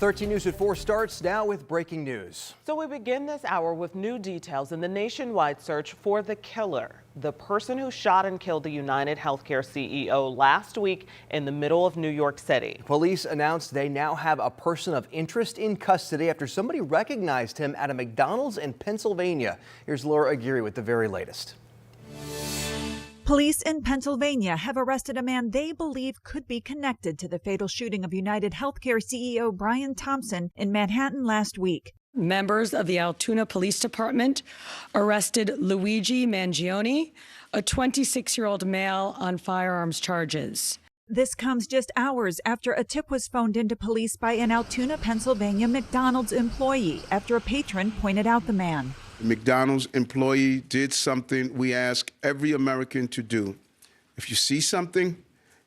13 News at 4 starts now with breaking news. So we begin this hour with new details in the nationwide search for the killer, the person who shot and killed the United Healthcare CEO last week in the middle of New York City. Police announced they now have a person of interest in custody after somebody recognized him at a McDonald's in Pennsylvania. Here's Laura Aguirre with the very latest. Police in Pennsylvania have arrested a man they believe could be connected to the fatal shooting of United Healthcare CEO Brian Thompson in Manhattan last week. Members of the Altoona Police Department arrested Luigi Mangione, a 26-year-old male, on firearms charges. This comes just hours after a tip was phoned into police by an Altoona, Pennsylvania McDonald's employee after a patron pointed out the man. The McDonald's employee did something we ask every American to do. If you see something,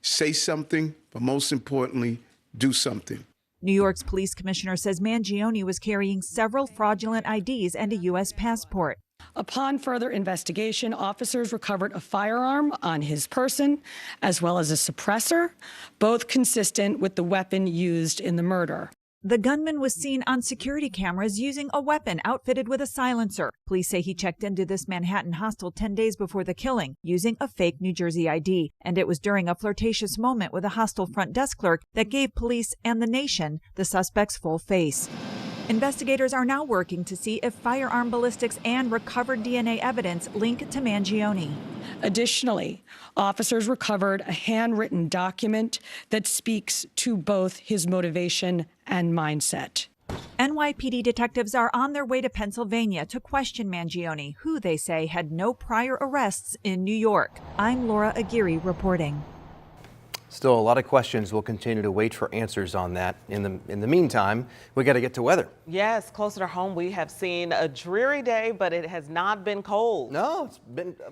say something, but most importantly, do something. New York's police commissioner says Mangione was carrying several fraudulent IDs and a U.S. passport. Upon further investigation, officers recovered a firearm on his person, as well as a suppressor, both consistent with the weapon used in the murder. The gunman was seen on security cameras using a weapon outfitted with a silencer. Police say he checked into this Manhattan hostel 10 days before the killing using a fake New Jersey ID. And it was during a flirtatious moment with a hostel front desk clerk that gave police and the nation the suspect's full face. Investigators are now working to see if firearm ballistics and recovered DNA evidence link to Mangione. Additionally, officers recovered a handwritten document that speaks to both his motivation and mindset. NYPD detectives are on their way to Pennsylvania to question Mangione, who they say had no prior arrests in New York. I'm Laura Aguirre reporting. Still a lot of questions. We'll continue to wait for answers on that. In the meantime, we got to get to weather. Yes, closer to home, we have seen a dreary day, but it has not been cold. No,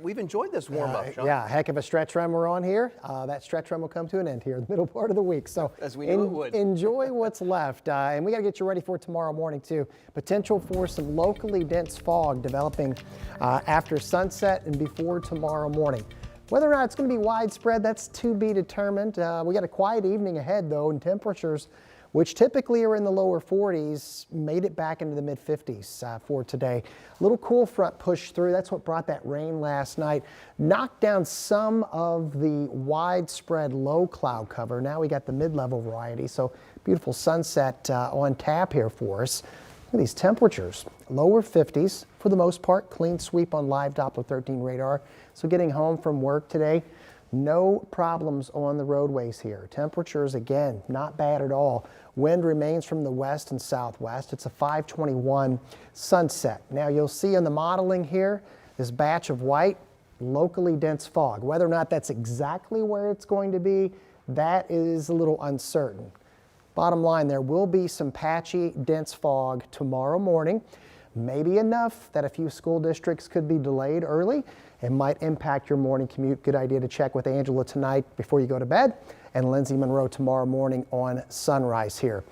we've enjoyed this warm up, Sean. Yeah, heck of a stretch run we're on here. That stretch run will come to an end here in the middle part of the week. So as we knew it would. Enjoy what's left. And we got to get you ready for tomorrow morning too. Potential for some locally dense fog developing after sunset and before tomorrow morning. Whether or not it's going to be widespread, that's to be determined. We got a quiet evening ahead, though, and temperatures, which typically are in the lower 40s, made it back into the mid-50s for today. A little cool front pushed through. That's what brought that rain last night. Knocked down some of the widespread low cloud cover. Now we got the mid-level variety, so beautiful sunset on tap here for us. Look at these temperatures, lower 50s for the most part, clean sweep on live Doppler 13 radar. So getting home from work today, no problems on the roadways here. Temperatures, again, not bad at all. Wind remains from the west and southwest. It's a 521 sunset. Now you'll see in the modeling here, this batch of white, locally dense fog. Whether or not that's exactly where it's going to be, that is a little uncertain. Bottom line, there will be some patchy, dense fog tomorrow morning. Maybe enough that a few school districts could be delayed early and might impact your morning commute. Good idea to check with Angela tonight before you go to bed, and Lindsay Monroe tomorrow morning on sunrise here.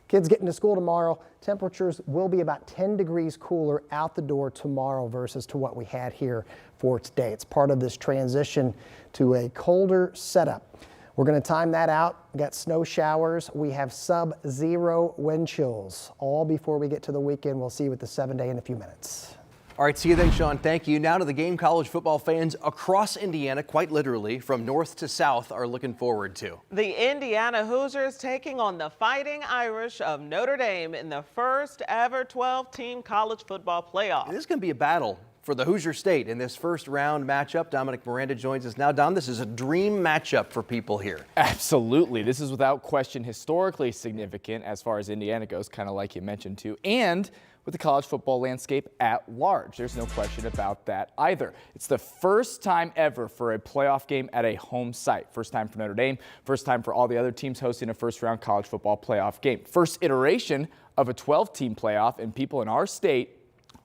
Kids getting to school tomorrow, temperatures will be about 10 degrees cooler out the door tomorrow versus to what we had here for today. It's part of this transition to a colder setup. We're going to time that out. We got snow showers. We have sub-zero wind chills all before we get to the weekend. We'll see you with the 7-day in a few minutes. All right, see you then, Sean. Thank you. Now to the game college football fans across Indiana, quite literally, from north to south, are looking forward to. The Indiana Hoosiers taking on the Fighting Irish of Notre Dame in the first ever 12-team college football playoff. This is going to be a battle for the Hoosier State in this first round matchup. Dominic Miranda joins us now. Dom, this is a dream matchup for people here. Absolutely. This is without question historically significant as far as Indiana goes, kind of like you mentioned too, and with the college football landscape at large. There's no question about that either. It's the first time ever for a playoff game at a home site. First time for Notre Dame, first time for all the other teams hosting a first round college football playoff game. First iteration of a 12-team playoff, and people in our state,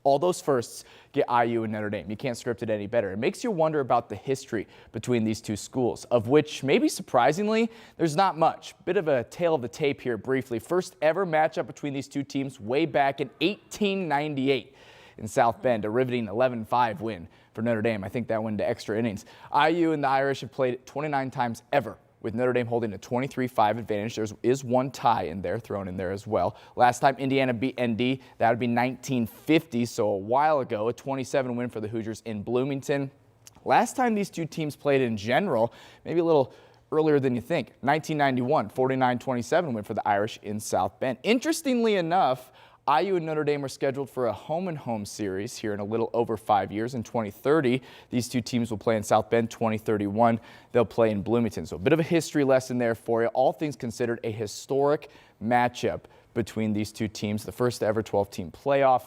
all those firsts get IU and Notre Dame. You can't script it any better. It makes you wonder about the history between these two schools, of which, maybe surprisingly, there's not much. Bit of a tale of the tape here briefly. First ever matchup between these two teams way back in 1898 in South Bend, a riveting 11-5 win for Notre Dame. I think that went to extra innings. IU and the Irish have played 29 times ever with Notre Dame holding a 23-5 advantage. There is one tie in there, thrown in there as well. Last time Indiana beat ND, that would be 1950, so a while ago, a 27 win for the Hoosiers in Bloomington. Last time these two teams played in general, maybe a little earlier than you think, 1991, 49-27 win for the Irish in South Bend. Interestingly enough, IU and Notre Dame are scheduled for a home-and-home series here in a little over 5 years. In 2030, these two teams will play in South Bend. 2031, they'll play in Bloomington. So a bit of a history lesson there for you. All things considered, a historic matchup between these two teams, the first ever 12-team playoff.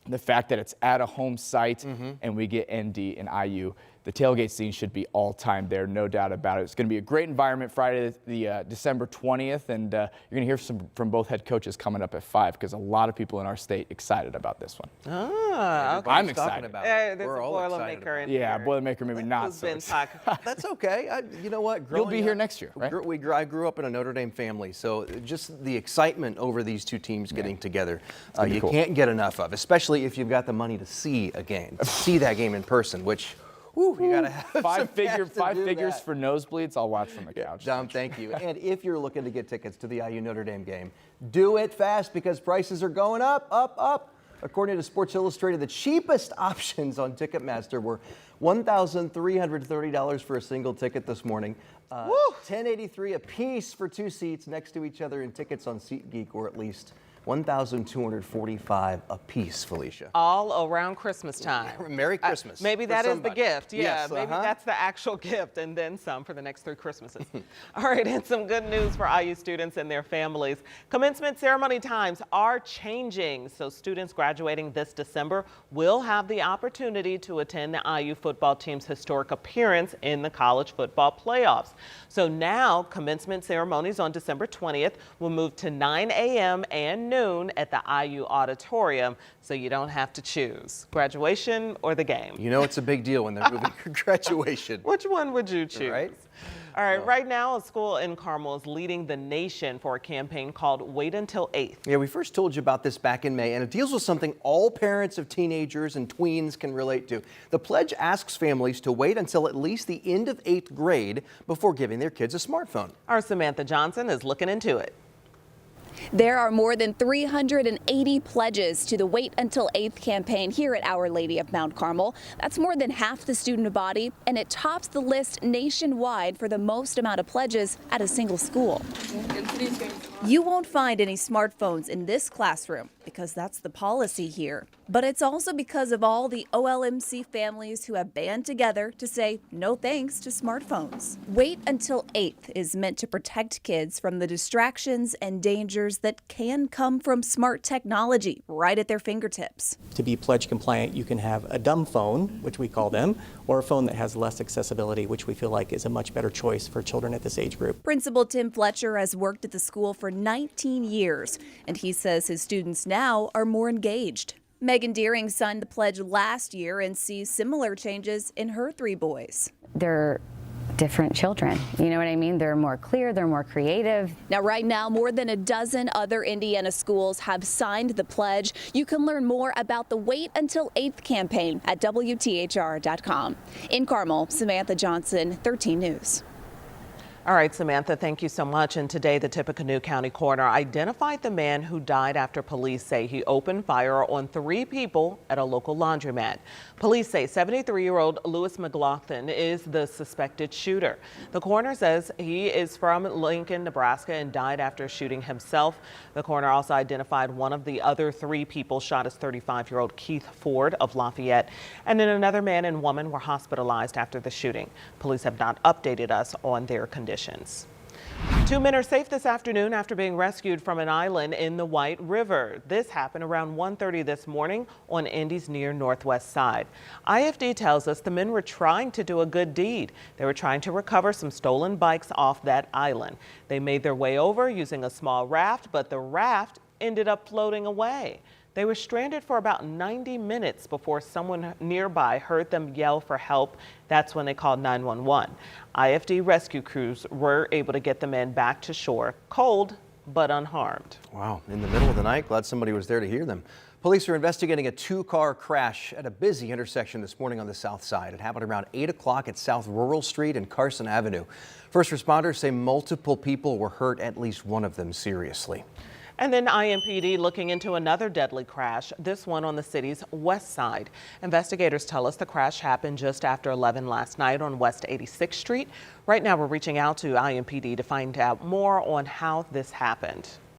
The fact that it's at a home site and we get ND and IU, the tailgate scene should be all time there, no doubt about it. It's going to be a great environment Friday, the December 20th, and you're going to hear from both head coaches coming up at 5 because a lot of people in our state excited about this one. Okay. I'm excited. About it. There's We're a all excited Boilermaker in Yeah, here. Boilermaker maybe not Who's so been excited. talking? That's okay. You know what? You'll be here next year, right? I grew up in a Notre Dame family, so just the excitement over these two teams getting together, you cool. can't get enough of, especially if you've got the money to see a game, see that game in person, which, whew, you got to have Five figures that. for nosebleeds, I'll watch from the couch. Dom, thank you. And if you're looking to get tickets to the IU Notre Dame game, do it fast because prices are going up, up, up. According to Sports Illustrated, the cheapest options on Ticketmaster were $1,330 for a single ticket this morning. $1,083 a piece for 2 seats next to each other, and tickets on SeatGeek were at least $1,245 a piece, Felicia. All around Christmas time. Merry Christmas. Maybe for that is the somebody. gift. Yeah, Yes, maybe that's the actual gift, and then some for the next 3 Christmases. All right, and some good news for IU students and their families. Commencement ceremony times are changing, so students graduating this December will have the opportunity to attend the IU football team's historic appearance in the college football playoffs. So now commencement ceremonies on December 20th will move to 9 a.m. and noon at the IU auditorium, so you don't have to choose graduation or the game. You know it's a big deal when they're moving your graduation. Which one would you choose? Right? All right, right now a school in Carmel is leading the nation for a campaign called Wait Until 8th. Yeah, we first told you about this back in May, and it deals with something all parents of teenagers and tweens can relate to. The pledge asks families to wait until at least the end of 8th grade before giving their kids a smartphone. Our Samantha Johnson is looking into it. There are more than 380 pledges to the Wait Until 8th campaign here at Our Lady of Mount Carmel. That's more than half the student body, and it tops the list nationwide for the most amount of pledges at a single school. You won't find any smartphones in this classroom because that's the policy here. But it's also because of all the OLMC families who have band together to say no thanks to smartphones. Wait Until 8th is meant to protect kids from the distractions and dangers that can come from smart technology right at their fingertips. To be pledge compliant, you can have a dumb phone, which we call them, or a phone that has less accessibility, which we feel like is a much better choice for children at this age group. Principal Tim Fletcher has worked at the school for 19 years, and he says his students now are more engaged. Megan Deering signed the pledge last year and sees similar changes in her 3 boys. They're different children. You know what I mean? They're more clear, they're more creative. Now, right now, more than a dozen other Indiana schools have signed the pledge. You can learn more about the Wait Until 8th campaign at WTHR.com. In Carmel, Samantha Johnson, 13 News. All right, Samantha, thank you so much. And today, the Tippecanoe County coroner identified the man who died after police say he opened fire on 3 people at a local laundromat. Police say 73-year-old Lewis McLaughlin is the suspected shooter. The coroner says he is from Lincoln, Nebraska, and died after shooting himself. The coroner also identified one of the other 3 people shot as 35-year-old Keith Ford of Lafayette. And then another man and woman were hospitalized after the shooting. Police have not updated us on their condition. 2 men are safe this afternoon after being rescued from an island in the White River. This happened around 1:30 this morning on Indy's near northwest side. IFD tells us the men were trying to do a good deed. They were trying to recover some stolen bikes off that island. They made their way over using a small raft, but the raft ended up floating away. They were stranded for about 90 minutes before someone nearby heard them yell for help. That's when they called 911. IFD rescue crews were able to get the men back to shore, cold but unharmed. Wow, in the middle of the night, glad somebody was there to hear them. Police are investigating a two-car crash at a busy intersection this morning on the south side. It happened around 8 o'clock at South Rural Street and Carson Avenue. First responders say multiple people were hurt, at least one of them seriously. And then IMPD looking into another deadly crash, this one on the city's west side. Investigators tell us the crash happened just after 11 last night on West 86th Street. Right now we're reaching out to IMPD to find out more on how this happened.